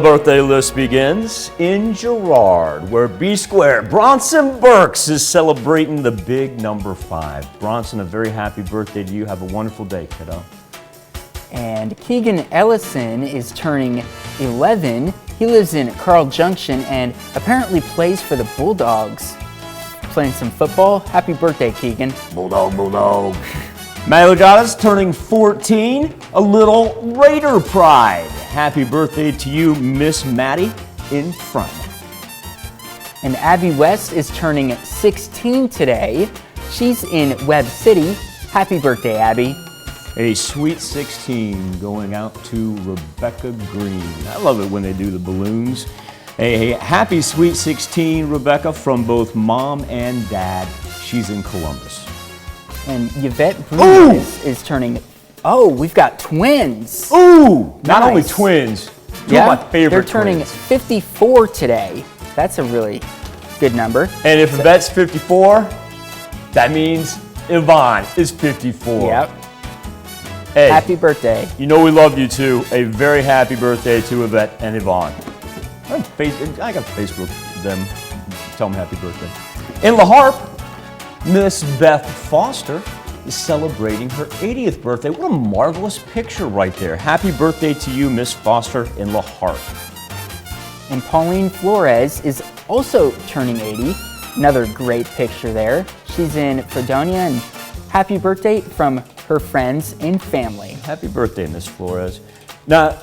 Birthday list begins in Girard, where B Square Bronson Burks is celebrating the big number 5. Bronson, a very happy birthday to you. Have a wonderful day, kiddo. And Keegan Ellison is turning 11. He lives in Carl Junction and apparently plays for the Bulldogs. Playing some football. Happy birthday, Keegan. Bulldog, bulldog. Maddie Lagata's turning 14. A little Raider pride. Happy birthday to you, Miss Maddie, in front. And Abby West is turning 16 today. She's in Webb City. Happy birthday, Abby. A sweet 16 going out to Rebecca Green. I love it when they do the balloons. A happy sweet 16, Rebecca, from both mom and dad. She's in Columbus. And Yvette Bruce is turning. Oh, we've got twins. Ooh! Not Nice. only twins, two Yeah, of my favorite they're turning twins. 54 today. That's a really good number. And if Yvette's 54, that means Yvonne is 54. Yep. Hey, Happy birthday. you know we love you too. A very happy birthday to Yvette and Yvonne. I got Facebook them. Tell them happy birthday. In La Harpe, Miss Beth Foster is celebrating her 80th birthday. What a marvelous picture right there. Happy birthday to you, Miss Foster in La Harpe. And Pauline Flores is also turning 80. Another great picture there. She's in Fredonia, and happy birthday from her friends and family. Happy birthday, Miss Flores. Now,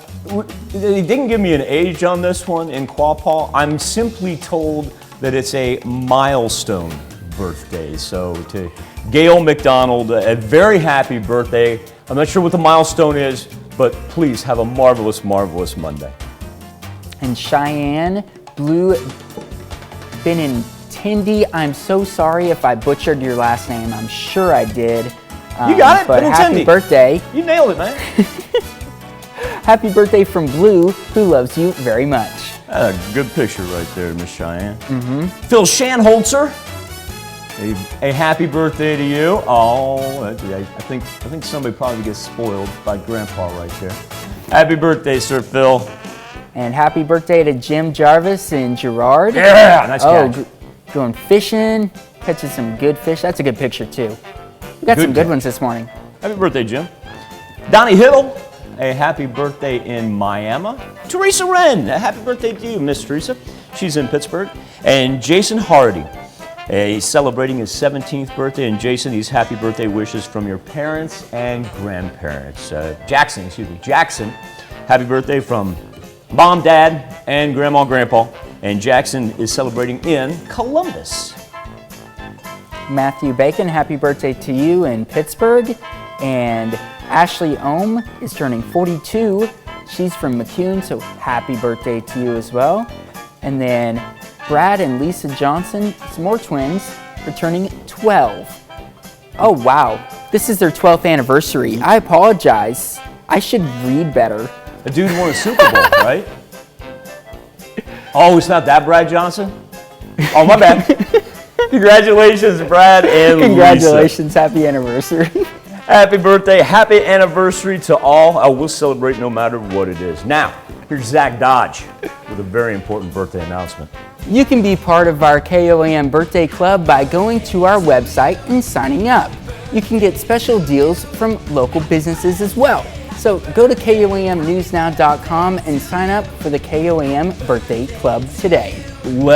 they didn't give me an age on this one in Quapaw. I'm simply told that it's a milestone birthday. So to Gail McDonald, a very happy birthday. I'm not sure what the milestone is, but please have a marvelous, marvelous Monday. And Cheyenne Blue Benintendi, I'm so sorry if I butchered your last name. I'm sure I did. You got it, But happy Benintendi. birthday. You nailed it, man. Happy birthday from Blue, who loves you very much. A good picture right there, Miss Cheyenne. Phil Shanholzer, a happy birthday to you. Oh, I think somebody probably gets spoiled by Grandpa right there. Happy birthday, Sir Phil. And happy birthday to Jim Jarvis in Girard. Yeah, nice catch. Going fishing, catching some good fish. That's a good picture too. We got some good ones this morning. Happy birthday, Jim. Donnie Hiddle, a happy birthday in Miami. Teresa Wren, a happy birthday to you, Miss Teresa. She's in Pittsburgh. And Jason Hardy, celebrating his 17th birthday. And Jason, these happy birthday wishes from your parents and grandparents. Jackson, happy birthday from Mom, Dad, and Grandma, Grandpa. And Jackson is celebrating in Columbus. Matthew Bacon, happy birthday to you in Pittsburgh. And Ashley Ohm is turning 42. She's from McCune, so happy birthday to you as well. And then Brad and Lisa Johnson, some more twins, are turning 12. Oh, wow. This is their 12th anniversary. I apologize. I should read better. A dude won a Super Bowl, right? Oh, it's not that Brad Johnson? Oh, my bad. Congratulations, Brad and Congratulations. Happy anniversary. Happy birthday, happy anniversary to all. I will celebrate no matter what it is. Now, here's Zach Dodge with a very important birthday announcement. You can be part of our KOAM Birthday Club by going to our website and signing up. You can get special deals from local businesses as well. So go to KOAMnewsnow.com and sign up for the KOAM Birthday Club today.